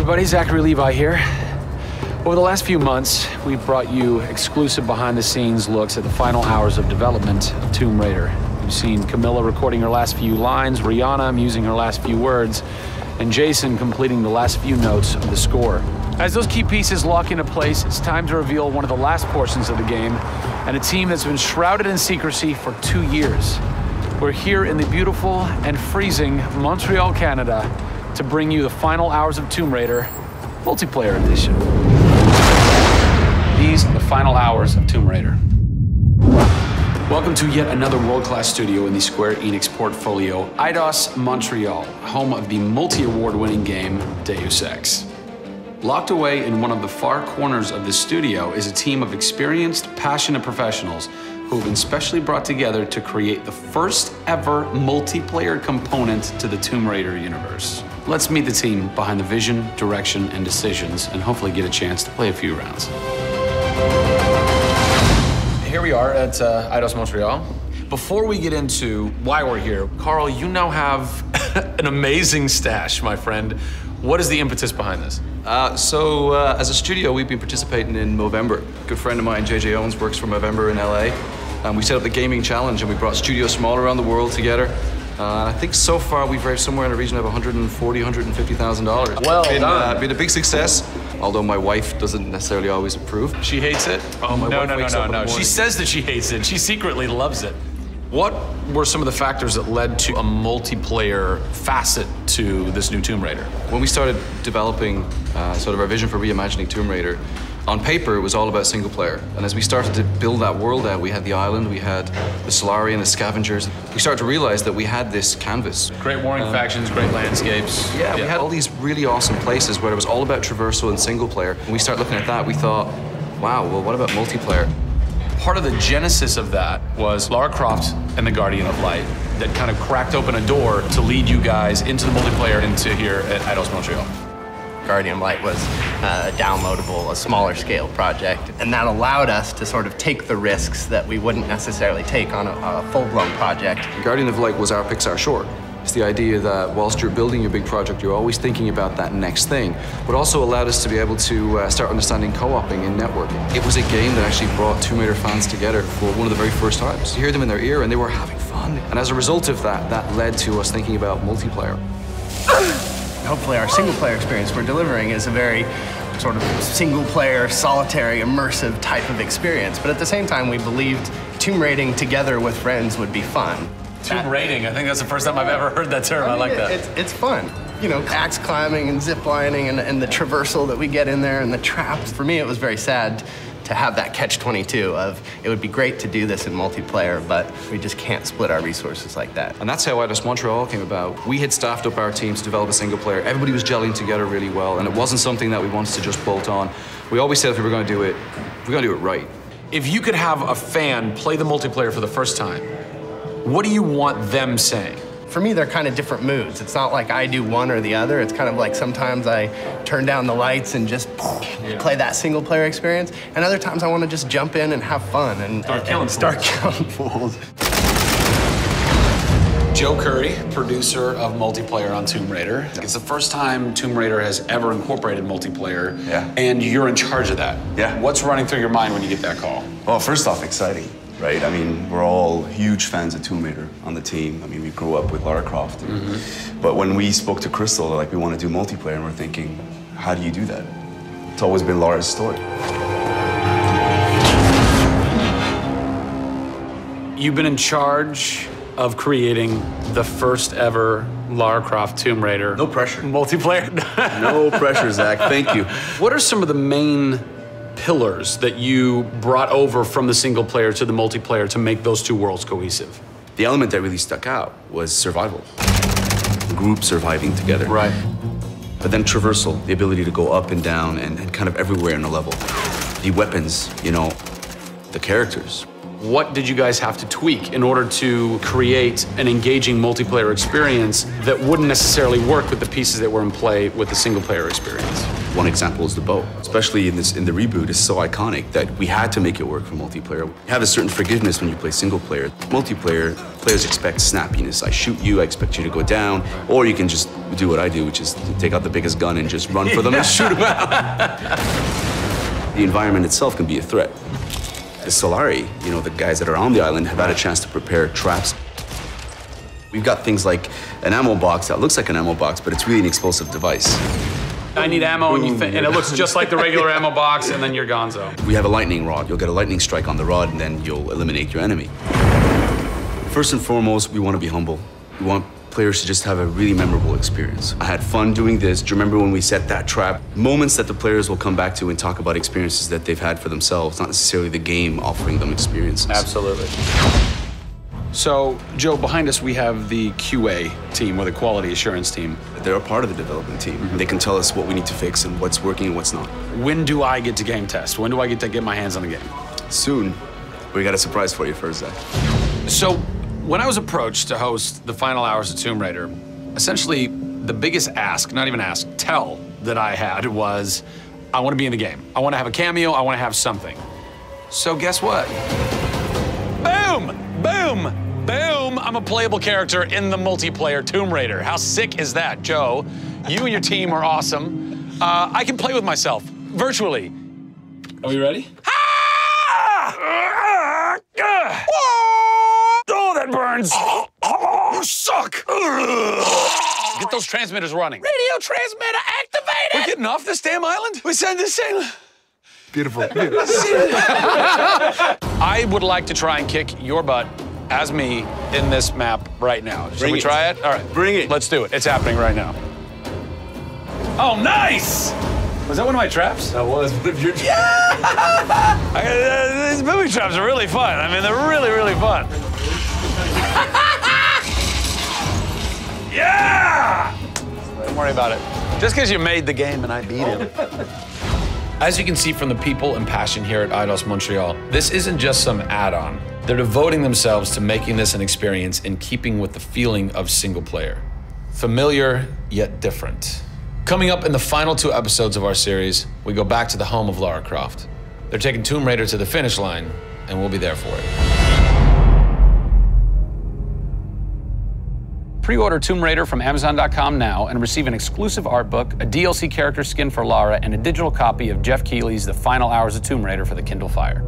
everybody, Zachary Levi here. Over the last few months, we've brought you exclusive behind-the-scenes looks at the final hours of development of Tomb Raider. You've seen Camilla recording her last few lines, Rihanna musing her last few words, and Jason completing the last few notes of the score. As those key pieces lock into place, it's time to reveal one of the last portions of the game, and a team that's been shrouded in secrecy for 2 years. We're here in the beautiful and freezing Montreal, Canada, to bring you the final hours of Tomb Raider multiplayer edition. These are the final hours of Tomb Raider. Welcome to yet another world-class studio in the Square Enix portfolio, Eidos-Montréal, home of the multi-award winning game Deus Ex. Locked away in one of the far corners of the studio is a team of experienced, passionate professionals who have been specially brought together to create the first ever multiplayer component to the Tomb Raider universe. Let's meet the team behind the vision, direction, and decisions, and hopefully get a chance to play a few rounds. Here we are at Eidos-Montréal. Before we get into why we're here, Carl, you now have an amazing stash, my friend. What is the impetus behind this? As a studio, we've been participating in Movember. A good friend of mine, JJ Owens, works for Movember in LA. We set up the gaming challenge and we brought studios from all around the world together. I think so far we've raised somewhere in the region of $140,000, $150,000. Well done. Been a big success, although my wife doesn't necessarily always approve. She hates it? Oh, my wife wakes up in the morning. She says that she hates it. She secretly loves it. What were some of the factors that led to a multiplayer facet to this new Tomb Raider? When we started developing sort of our vision for reimagining Tomb Raider, on paper, it was all about single player. And as we started to build that world out, we had the island, we had the Solarian, the scavengers. We started to realize that we had this canvas. Great warring factions, great landscapes. Yeah, we had all these really awesome places where it was all about traversal and single player. When we started looking at that, we thought, wow, well, what about multiplayer? Part of the genesis of that was Lara Croft and the Guardian of Light that kind of cracked open a door to lead you guys into the multiplayer into here at Eidos-Montréal. Guardian of Light was a downloadable, a smaller scale project, and that allowed us to sort of take the risks that we wouldn't necessarily take on a full-blown project. Guardian of Light was our Pixar short. It's the idea that whilst you're building your big project, you're always thinking about that next thing, but also allowed us to be able to start understanding co-oping and networking. It was a game that actually brought Tomb Raider fans together for one of the very first times. You hear them in their ear and they were having fun. And as a result of that, that led to us thinking about multiplayer. Hopefully our single-player experience we're delivering is a very sort of single-player, solitary, immersive type of experience. But at the same time, we believed tomb raiding together with friends would be fun. Tomb raiding, I think that's the first time I've ever heard that term. I like that. It's fun. You know, axe climbing and zip lining and the traversal that we get in there and the traps. For me, it was very sad to have that catch-22 of it would be great to do this in multiplayer, but we just can't split our resources like that. And that's how Eidos-Montréal came about. We had staffed up our team to develop a single player. Everybody was gelling together really well, and it wasn't something that we wanted to just bolt on. We always said if we were going to do it, we're going to do it right. If you could have a fan play the multiplayer for the first time, what do you want them saying? For me, they're kind of different moods. It's not like I do one or the other. It's kind of like sometimes I turn down the lights and just play that single player experience. And other times I want to just jump in and have fun and start killing fools. Joe Curry, producer of multiplayer on Tomb Raider. It's the first time Tomb Raider has ever incorporated multiplayer. Yeah. And you're in charge of that. Yeah. What's running through your mind when you get that call? Well, first off, exciting. Right? I mean, we're all huge fans of Tomb Raider on the team. I mean, we grew up with Lara Croft. But when we spoke to Crystal, like, we want to do multiplayer, and we're thinking, how do you do that? It's always been Lara's story. You've been in charge of creating the first ever Lara Croft Tomb Raider. No pressure. Multiplayer. No pressure, Zach. Thank you. What are some of the main pillars that you brought over from the single player to the multiplayer to make those two worlds cohesive? The element that really stuck out was survival. Group surviving together. Right. But then traversal, the ability to go up and down and kind of everywhere in a level. The weapons, you know, the characters. What did you guys have to tweak in order to create an engaging multiplayer experience that wouldn't necessarily work with the pieces that were in play with the single player experience? One example is the bow. Especially in the reboot, it's so iconic that we had to make it work for multiplayer. You have a certain forgiveness when you play single player. Multiplayer, players expect snappiness. I shoot you, I expect you to go down, or you can just do what I do, which is take out the biggest gun and just run for them and shoot them out. The environment itself can be a threat. The Solari, you know, the guys that are on the island have had a chance to prepare traps. We've got things like an ammo box that looks like an ammo box, but it's really an explosive device. I need ammo, and it looks just like the regular ammo box, and then you're gonzo. We have a lightning rod. You'll get a lightning strike on the rod, and then you'll eliminate your enemy. First and foremost, we want to be humble. We want players to just have a really memorable experience. I had fun doing this. Do you remember when we set that trap? Moments that the players will come back to and talk about experiences that they've had for themselves, not necessarily the game offering them experiences. Absolutely. So, Joe, behind us we have the QA team, or the quality assurance team. They're a part of the development team. They can tell us what we need to fix and what's working and what's not. When do I get to game test? When do I get to get my hands on the game? Soon. We got a surprise for you first, Zach. So, when I was approached to host the final hours of Tomb Raider, essentially the biggest ask, not even ask, tell that I had was, I want to be in the game. I want to have a cameo, I want to have something. So guess what? Boom! Boom! Boom! I'm a playable character in the multiplayer Tomb Raider. How sick is that, Joe? You and your team are awesome. I can play with myself, virtually. Are we ready? Oh, that burns! You suck! Get those transmitters running. Radio transmitter activated! We're getting off this damn island? We send this thing. Beautiful. I would like to try and kick your butt as me in this map right now. Should we try it? All right. Bring it. Let's do it. It's happening right now. Oh, nice! Was that one of my traps? That was one of your traps. Yeah! These movie traps are really fun. I mean, they're really, really fun. Yeah! Don't worry about it. Just because you made the game and I beat him. As you can see from the people and passion here at Eidos-Montréal, this isn't just some add-on. They're devoting themselves to making this an experience in keeping with the feeling of single player. Familiar, yet different. Coming up in the final 2 episodes of our series, we go back to the home of Lara Croft. They're taking Tomb Raider to the finish line, and we'll be there for it. Pre-order Tomb Raider from Amazon.com now and receive an exclusive art book, a DLC character skin for Lara, and a digital copy of Jeff Keighley's The Final Hours of Tomb Raider for the Kindle Fire.